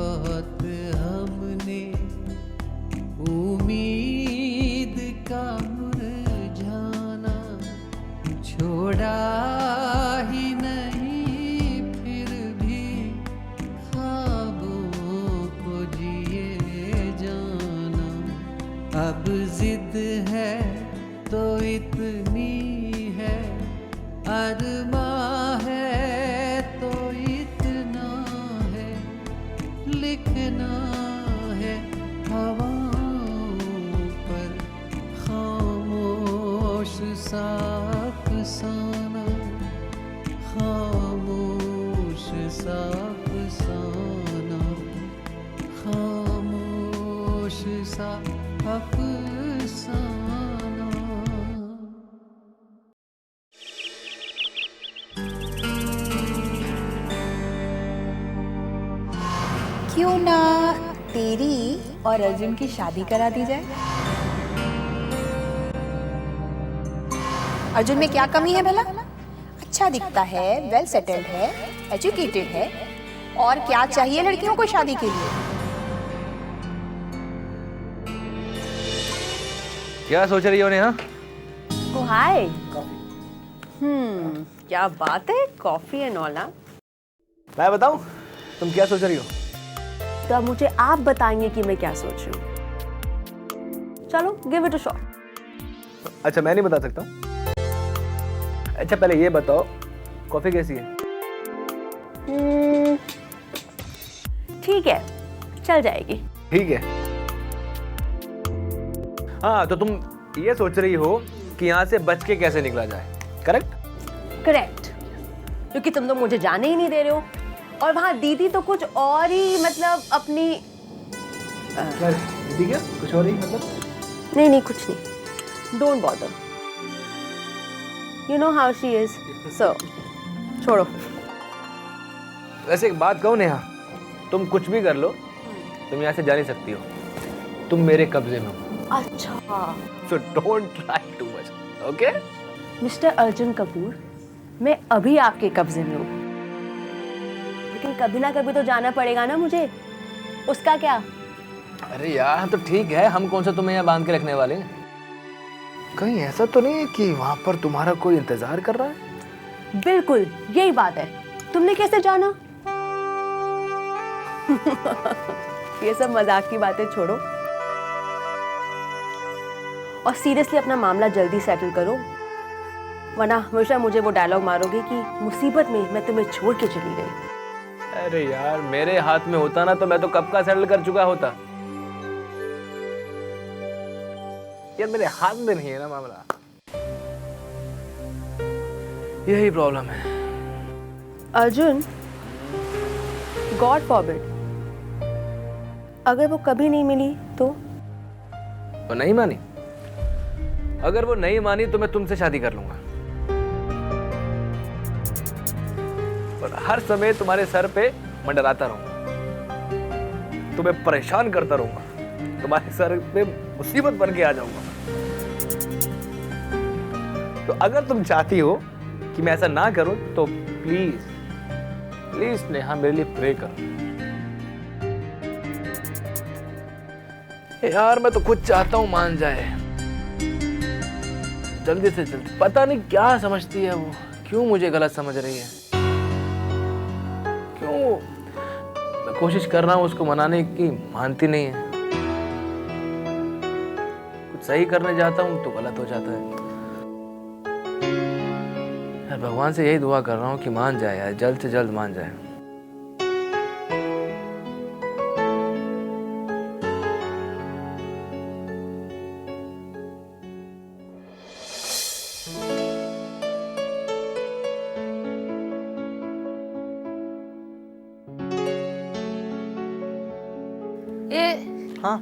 बहुत हमने उम्मीद का मुरझाना छोड़ा ही नहीं, फिर भी ख्वाबों को जिए जाना। अब जिद है तो इतनी है, अरमां है तो इतना है, लिखना है हवाओं पर खामोश सा अफसाना, खामोश सा अफसाना, खामोश सा अफसाना। क्यों ना तेरी और अर्जुन की शादी करा दी जाए? अर्जुन में क्या कमी है भला? अच्छा दिखता है, वेल सेटल्ड है, एजुकेटेड है, और क्या चाहिए लड़कियों को शादी के लिए? क्या सोच रही हो नेहा? ओ हाय। क्या बात है, कॉफी एंड ऑल ना। मैं बताऊं तुम क्या सोच रही हो? तो अब मुझे आप बताएंगे कि मैं क्या सोच रही हूँ। चलो गिव इट अ शॉट। अच्छा मैं नहीं बता सकता। अच्छा पहले ये बताओ कॉफी कैसी है? ठीक है, चल जाएगी। ठीक है। हाँ तो तुम ये सोच रही हो कि यहाँ से बच के कैसे निकला जाए, करेक्ट? करेक्ट, क्योंकि तुम तो मुझे जाने ही नहीं दे रहे हो, और वहाँ दीदी तो कुछ और ही मतलब अपनी दीदी क्या कुछ और ही मतलब? नहीं कुछ नहीं, don't bother, you know how she is, so छोड़ो। वैसे एक बात कहूँ नेहा, तुम कुछ भी कर लो, तुम यहाँ से जा नहीं सकती हो, तुम मेरे कब्जे में हो। अच्छा, so don't try too much, okay? Mister Arjun Kapoor, मैं अभी आपके कब्जे में हूँ, लेकिन कभी ना कभी तो जाना पड़ेगा ना मुझे, उसका क्या? अरे यार तो ठीक है, हम कौन सा तुम्हें यहाँ बांध के रखने वाले हैं? कहीं ऐसा तो नहीं है कि वहां पर तुम्हारा कोई इंतजार कर रहा है? बिल्कुल यही बात है, तुमने कैसे जाना? ये सब मजाक की बातें छोड़ो और सीरियसली अपना मामला जल्दी सेटल करो, वरना हमेशा मुझे वो डायलॉग मारोगे कि मुसीबत में मैं तुम्हें छोड़ के चली गई। अरे यार मेरे हाथ में होता ना तो मैं तो कब का सेटल कर चुका होता। यार मेरे हाथ में नहीं है ना मामला, यही प्रॉब्लम है। अर्जुन, गॉड फॉरबिड, अगर वो कभी नहीं मिली तो? वो नहीं मानी? अगर वो नहीं मानी तो मैं तुमसे शादी कर लूंगा और हर समय तुम्हारे सर पे मंडराता रहूंगा, तुम्हें परेशान करता रहूंगा, तुम्हारे सर पे मुसीबत बन के आ जाऊंगा। तो अगर तुम चाहती हो कि मैं ऐसा ना करूं तो प्लीज प्लीज नेहा मेरे लिए प्रे करो। यार मैं तो खुद चाहता हूं मान जाए जल्दी से जल्दी। पता नहीं क्या समझती है वो, क्यों मुझे गलत समझ रही है, क्यों? मैं कोशिश कर रहा हूं उसको मनाने की, मानती नहीं है। कुछ सही करने जाता हूं तो गलत हो जाता है। यार भगवान से यही दुआ कर रहा हूं कि मान जाए यार, जल्द से जल्द मान जाए। हाँ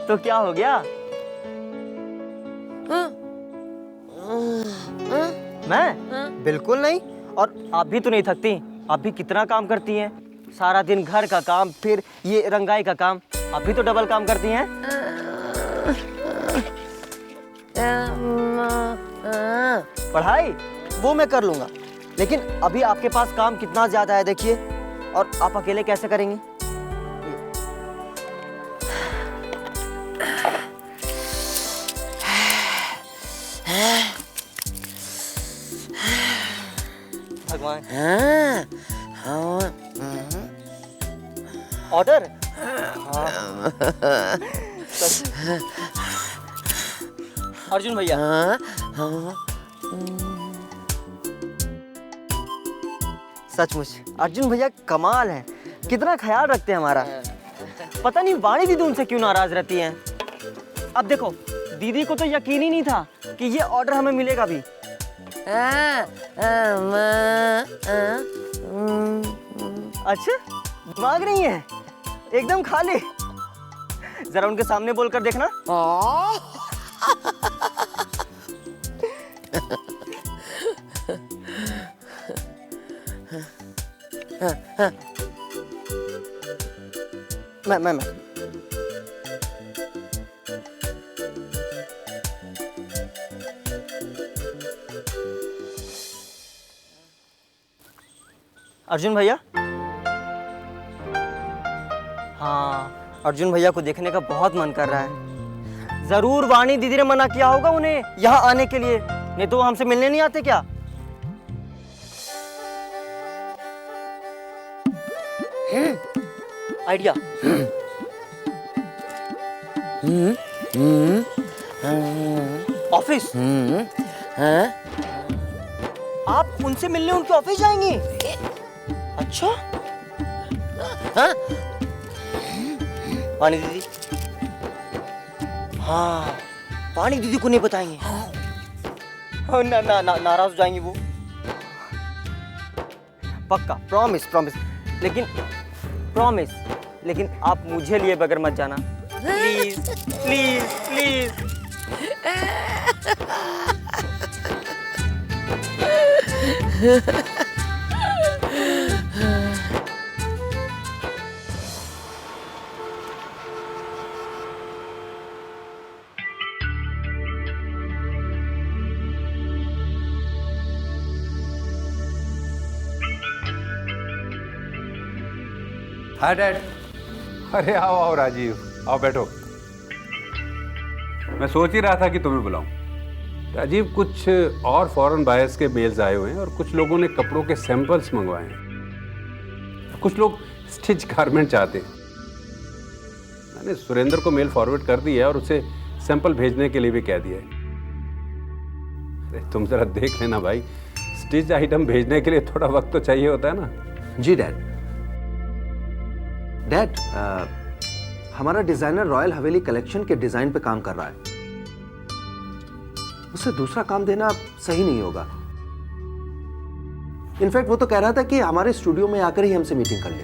तो क्या हो गया? मैं? बिल्कुल नहीं। और आप भी तो नहीं थकती, आप भी कितना काम करती हैं। सारा दिन घर का काम, फिर ये रंगाई का काम, अभी तो डबल काम करती हैं। पढ़ाई वो मैं कर लूंगा, लेकिन अभी आपके पास काम कितना ज्यादा है देखिए, और आप अकेले कैसे करेंगे? भगवान। ऑर्डर। अर्जुन भैया। सचमुच अर्जुन भैया कमाल है, कितना ख्याल रखते हैं हमारा। पता नहीं वाणी दीदी उनसे क्यों नाराज रहती हैं। अब देखो, दीदी को तो यकीन ही नहीं था कि ये ऑर्डर हमें मिलेगा भी। अच्छा, दिमाग नहीं है, एकदम खाली। जरा उनके सामने बोलकर देखना। मैं अर्जुन भैया। हाँ, अर्जुन भैया को देखने का बहुत मन कर रहा है। जरूर वाणी दीदी ने मना किया होगा उन्हें यहाँ आने के लिए, नहीं तो वो हमसे मिलने नहीं आते क्या? आइडिया। ऑफिस। आप उनसे मिलने उनके ऑफिस जाएंगी? अच्छा। वाणी दीदी। हाँ, वाणी दीदी को नहीं बताएंगे। नाराज हो जाएंगी वो। पक्का, प्रॉमिस प्रॉमिस। लेकिन आप मुझे लिए बगैर मत जाना, please please please. Hi dad. अरे आओ आओ राजीव, आओ बैठो। मैं सोच ही रहा था कि तुम्हें बुलाऊं। राजीव, कुछ और फॉरेन बायर्स के मेल्स आए हुए हैं और कुछ लोगों ने कपड़ों के सैंपल्स मंगवाए हैं। कुछ लोग स्टिच गारमेंट चाहते हैं। मैंने सुरेंद्र को मेल फॉरवर्ड कर दिया है और उसे सैंपल भेजने के लिए भी कह दिया है। अरे तुम जरा देख लेना भाई, स्टिच आइटम भेजने के लिए थोड़ा वक्त तो चाहिए होता है ना। जी डैड। डैड, हमारा डिजाइनर रॉयल हवेली कलेक्शन के डिजाइन पे काम कर रहा है। उसे दूसरा काम देना सही नहीं होगा। इनफैक्ट वो तो कह रहा था कि हमारे स्टूडियो में आकर ही हमसे मीटिंग कर ले।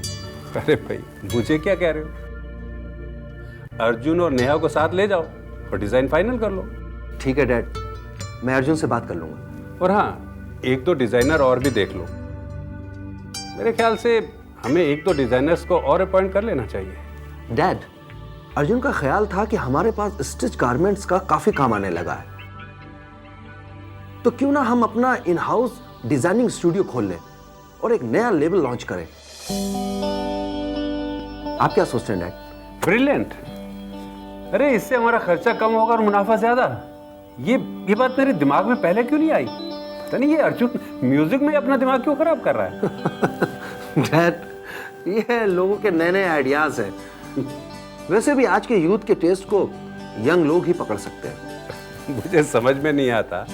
अरे भाई, मुझे क्या कह रहे हो? अर्जुन और नेहा को साथ ले जाओ और डिजाइन फाइनल कर लो। ठीक है डैड, मैं अर्जुन से बात कर लूंगा। और हाँ, एक दो डिजाइनर और भी देख लो। मेरे ख्याल से हमें एक दो डिजाइनर्स को और अपॉइंट कर लेना चाहिए। डैड, अर्जुन का ख्याल था कि हमारे पास स्टिच गारमेंट्स का काफी काम आने लगा है, तो क्यों ना हम अपना इन हाउस डिजाइनिंग स्टूडियो खोल लें और एक नया लेवल लॉन्च करें। आप क्या सोचते हैं डैड? ब्रिलियंट। अरे इससे हमारा खर्चा कम होगा और मुनाफा ज्यादा। ये बात मेरे दिमाग में पहले क्यों नहीं आई? पता नहीं ये अर्जुन म्यूजिक में अपना दिमाग क्यों खराब कर रहा है। डैड, ये लोगों के नए नए आइडियाज हैं। वैसे भी आज के यूथ के टेस्ट को यंग लोग ही पकड़ सकते हैं। मुझे समझ में नहीं आता,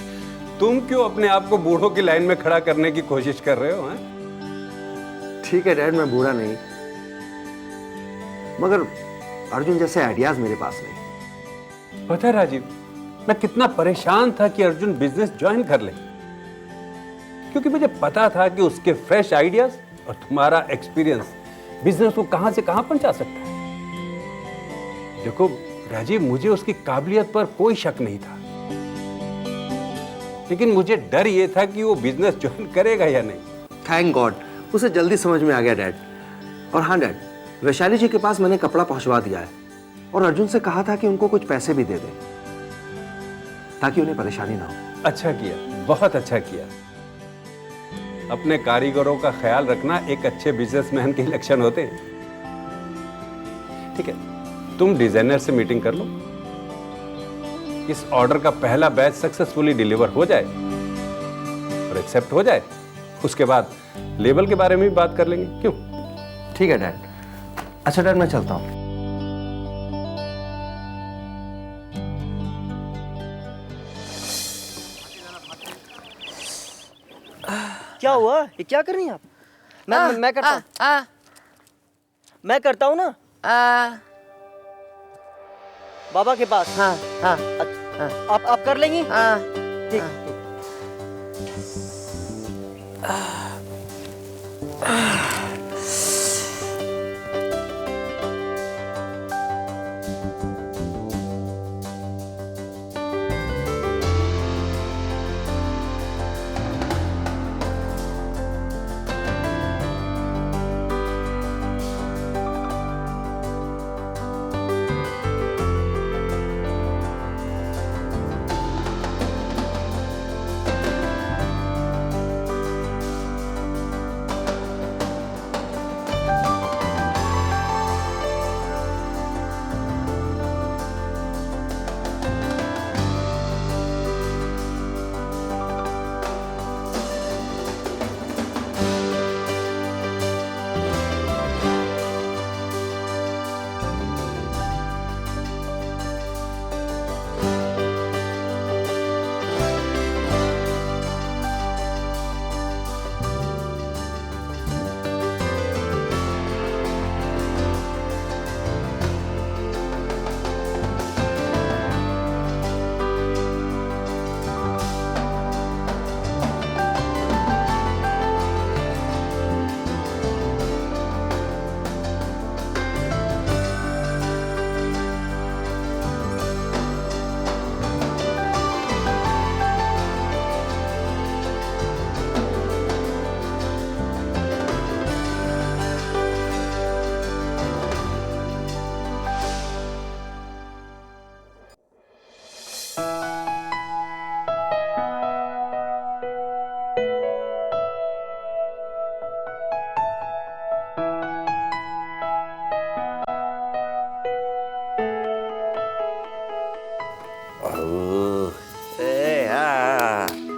तुम क्यों अपने आप को बूढ़ों की लाइन में खड़ा करने की कोशिश कर रहे हो? ठीक है डैड, मैं बूढ़ा नहीं, मगर अर्जुन जैसे आइडियाज मेरे पास नहीं। पता है राजीव, मैं कितना परेशान था कि अर्जुन बिजनेस ज्वाइन कर ले, क्योंकि मुझे पता था कि उसके फ्रेश आइडियाज और तुम्हारा एक्सपीरियंस बिजनेस को कहां से कहां पहुंचा सकता है। देखो राजीव, मुझे उसकी काबिलियत पर कोई शक नहीं था, लेकिन मुझे डर ये था कि वो बिजनेस ज्वाइन करेगा या नहीं। थैंक गॉड, उसे जल्दी समझ में आ गया डैड। और हाँ डैड, वैशाली जी के पास मैंने कपड़ा पहुंचवा दिया है और अर्जुन से कहा था कि उनको कुछ पैसे भी दे दें ताकि उन्हें परेशानी ना हो। अच्छा किया, बहुत अच्छा किया। अपने कारीगरों का ख्याल रखना एक अच्छे बिजनेसमैन के लक्षण होते हैं। ठीक है, तुम डिजाइनर से मीटिंग कर लो, इस ऑर्डर का पहला बैच सक्सेसफुली डिलीवर हो जाए और एक्सेप्ट हो जाए, उसके बाद लेबल के बारे में भी बात कर लेंगे। क्यों? ठीक है डैड। अच्छा डैड, मैं चलता हूँ। क्या हुआ? ये क्या कर रही हैं आप? मैं करता हूँ। मैं करता हूँ ना। बाबा के पास। हाँ हाँ। आप कर लेंगी? हाँ ठीक ठीक।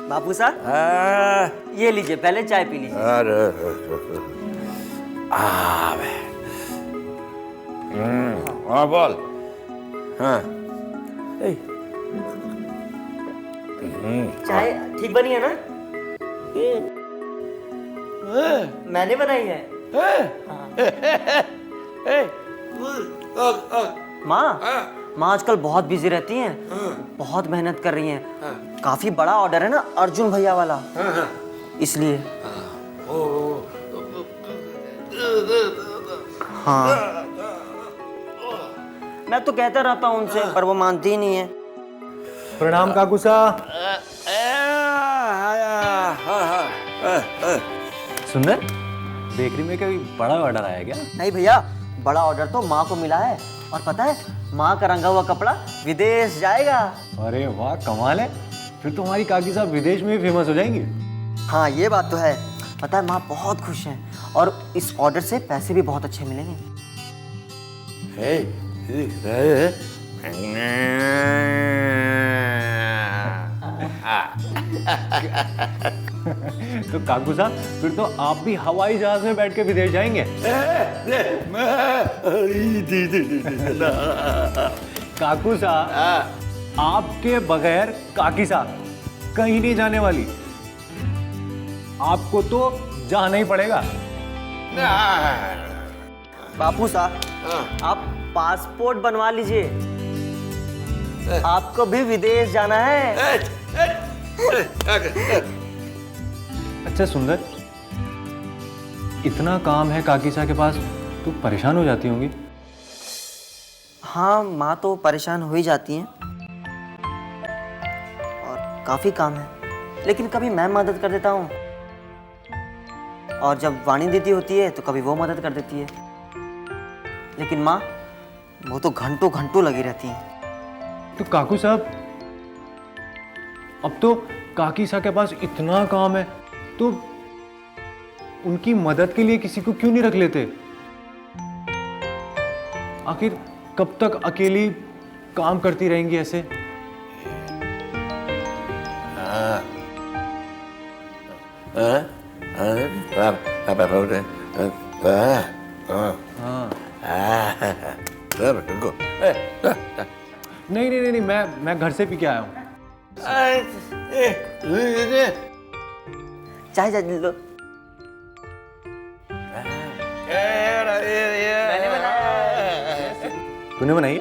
बापू साहब, ये लीजिए, पहले चाय पी लीजिए। हाँ बोल। हाँ चाय ठीक बनी है ना? मैंने बनाई है। माँ आजकल बहुत बिजी रहती हैं, बहुत मेहनत कर रही हैं। काफी बड़ा ऑर्डर है ना अर्जुन भैया वाला, इसलिए। हाँ, मैं तो कहता रहता हूँ उनसे, पर वो मानती ही नहीं है। प्रणाम काकू साहब। सुंदर, बेकरी में कोई बड़ा ऑर्डर आया क्या? नहीं भैया, बड़ा ऑर्डर तो माँ को मिला है, और पता है माँ का रंगा हुआ कपड़ा विदेश जाएगा। अरे वाह, कमाल है। फिर तो हमारी काकी साहब विदेश में भी फेमस हो जाएंगी। हाँ, ये बात तो है। पता है माँ बहुत खुश हैं, और इस ऑर्डर से पैसे भी बहुत अच्छे मिलेंगे। तो काकू साहब, फिर तो आप भी हवाई जहाज में बैठ के विदेश जाएंगे। काकू साहब, आपके बगैर काकी साहब कहीं नहीं जाने वाली। आपको तो जाना ही पड़ेगा। बापू साहब, आप पासपोर्ट बनवा लीजिए, आपको भी विदेश जाना है। अच्छा सुंदर, इतना काम है काकी साहब के पास, तो परेशान हो जाती होंगी। हाँ, माँ तो परेशान हो ही जाती हैं, और काफी काम है, लेकिन कभी मैं मदद कर देता हूँ, और जब वाणी दीदी होती है तो कभी वो मदद कर देती है। लेकिन माँ वो तो घंटों घंटों लगी रहती हैं। तो काकू साहब, अब तो काकी साहब के पास इतना काम है, तो उनकी मदद के लिए किसी को क्यों नहीं रख लेते? आखिर कब तक अकेली काम करती रहेंगी ऐसे? नहीं नहीं नहीं, मैं घर से पी के आया हूँ। चाय चाय लो। तूने बनाई?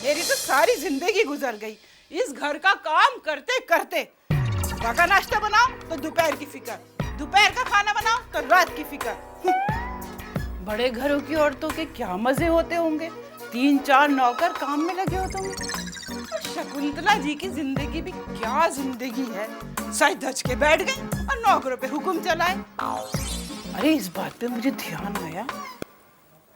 मेरी तो सारी जिंदगी गुजर गई इस घर का काम करते करते। सुबह का नाश्ता बनाओ तो दोपहर की फिक्र, दोपहर का खाना बनाओ तो रात की फिक्र। बड़े घरों की औरतों के क्या मजे होते होंगे, 3-4 नौकर काम में लगे होते होंगे। और शकुंतला जी की जिंदगी भी क्या जिंदगी है, सच धज के बैठ गई और नौकरों पे हुक्म चलाए। अरे इस बात पे मुझे ध्यान आया,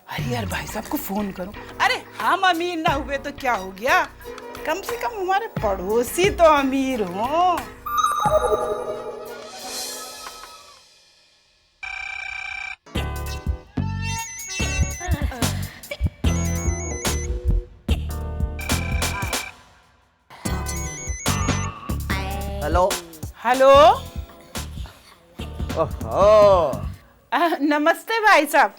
अरे यार भाई साहब को फोन करूं। अरे हम अमीर ना हुए तो क्या हो गया, कम से कम हमारे पड़ोसी तो अमीर हों। Hello hello. ओहो, नमस्ते भाई साहब।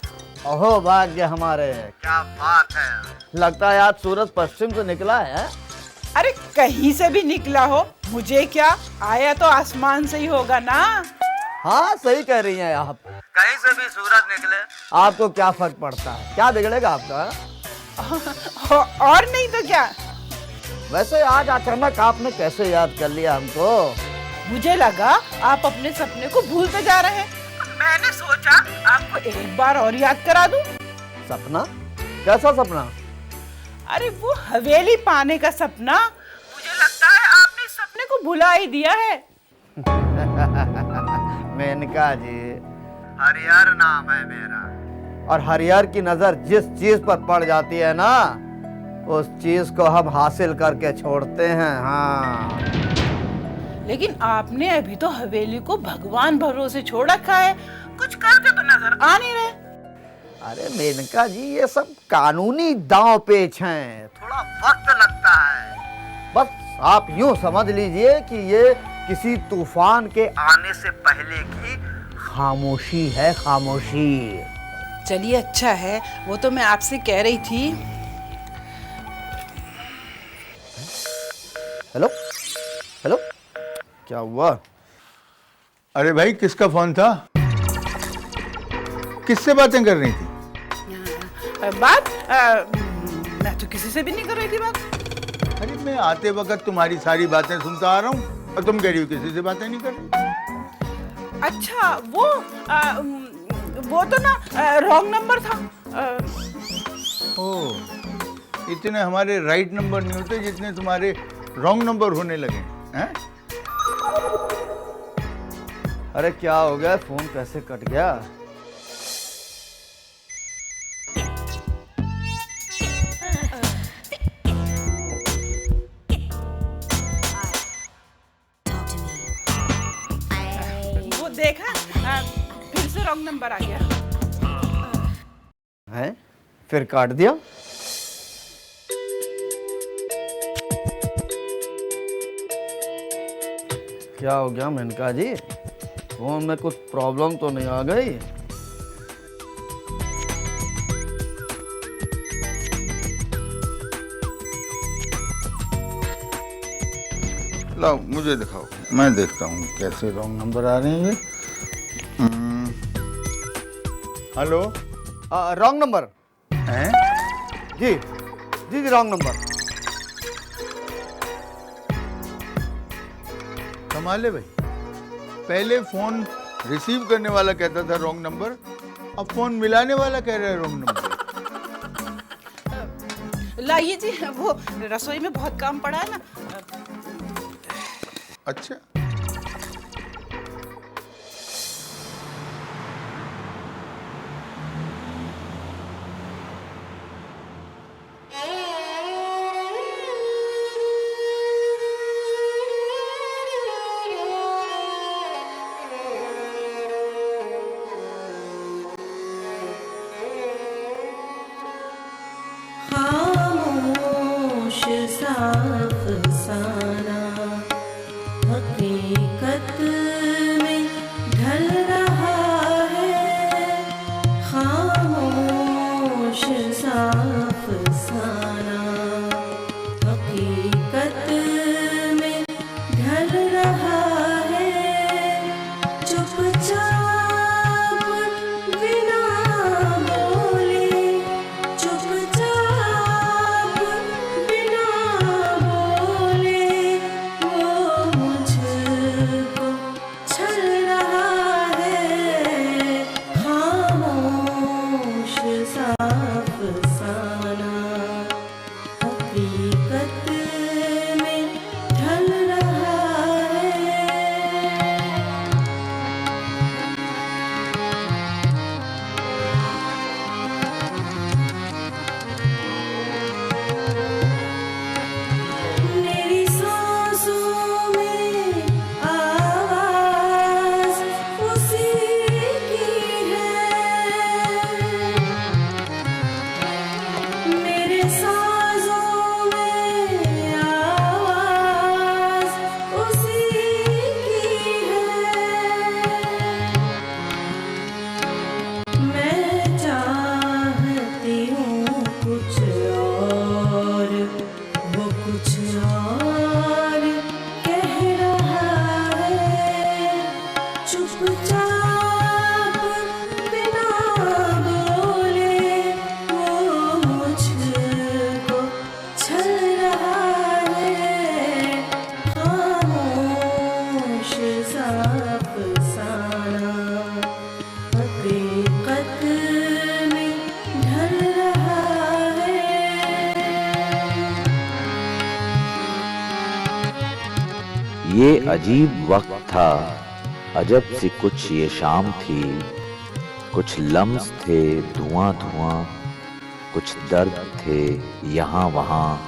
ओहो भाग्य हमारे, क्या बात है। लगता है आज सूरज पश्चिम से निकला है। अरे कहीं से भी निकला हो, मुझे क्या, आया तो आसमान से ही होगा ना। हाँ सही कह रही हैं आप, कहीं से भी सूरज निकले आपको क्या फर्क पड़ता है, क्या बिगड़ेगा आपका। और नहीं तो क्या। वैसे आज अचानक आपने कैसे याद कर लिया हमको? मुझे लगा आप अपने सपने को भूलते जा रहे हैं, मैंने सोचा आपको एक बार और याद करा दूं। सपना? कैसा सपना? अरे वो हवेली पाने का सपना। मुझे लगता है आपने इस सपने को भुला ही दिया है। मेनका जी, हरिहर नाम है मेरा, और हरिहर की नजर जिस चीज पर पड़ जाती है ना, उस चीज को हम हासिल करके छोड़ते हैं। हाँ, लेकिन आपने अभी तो हवेली को भगवान भरोसे छोड़ रखा है, कुछ करके तो नजर आ नहीं रहे। अरे मेनका जी, ये सब कानूनी दांव पेच हैं, थोड़ा वक्त लगता है। बस आप यूं समझ लीजिए कि ये किसी तूफान के आने से पहले की खामोशी है, खामोशी। चलिए अच्छा है, वो तो मैं आपसे कह रही थी। हेलो हेलो, क्या हुआ? अरे भाई, किसका फोन था? किससे बातें कर रही थी? बात मैं तो किसी से भी नहीं कर रही थी बात। अरे मैं आते वक्त तुम्हारी सारी बातें सुनता आ रहा हूँ और तुम कह रही हो किसी से बातें नहीं कर रही। अच्छा वो तो ना रॉन्ग नंबर था। ओह, इतने हमारे राइट नंबर नहीं होते जितने तुम्हारे रॉन्ग नंबर होने लगे हैं? अरे क्या हो गया, फोन कैसे कट गया? वो देखा, फिर से रॉन्ग नंबर आ गया है, फिर काट दिया। क्या हो गया मेनका जी, फोन में कुछ प्रॉब्लम तो नहीं आ गई? लाओ मुझे दिखाओ, मैं देखता हूँ कैसे रॉन्ग नंबर आ रहे हैं ये। हेलो, रॉन्ग नंबर हैं? जी जी जी, रॉन्ग नंबर। कमाल है भाई, पहले फोन रिसीव करने वाला कहता था रॉन्ग नंबर, अब फोन मिलाने वाला कह रहा है रॉन्ग नंबर। लाइए जी, वो रसोई में बहुत काम पड़ा है ना। अच्छा, खामोश साफ साना हकीकत में ढल रहा है, खामोश साफ साना हकीकत में ढल रहा है, चुपचाप बिना बोले, चुपचाप बिना बोले वो मुझको छल रहा है, खामोश साफ साना हकीकत में ढल रहा है। मेरी सांसों में आवाज़ उसी की है, मेरे सांसों में आवाज़ उसी की है, मैं चाहती हूँ कुछ और, वो कुछ और कह रहा है, चुपचाप बिना बोले वो मुझको छल रहा है, खामोश साफ साना हकीकत में ढल रहा है। ये अजीब वक्त था, अजब सी कुछ ये शाम थी, कुछ लम्स थे धुआं धुआं, कुछ दर्द थे यहाँ वहाँ,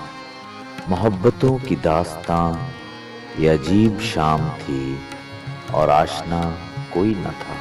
मोहब्बतों की दास्तां ये अजीब शाम थी और आशना कोई न था।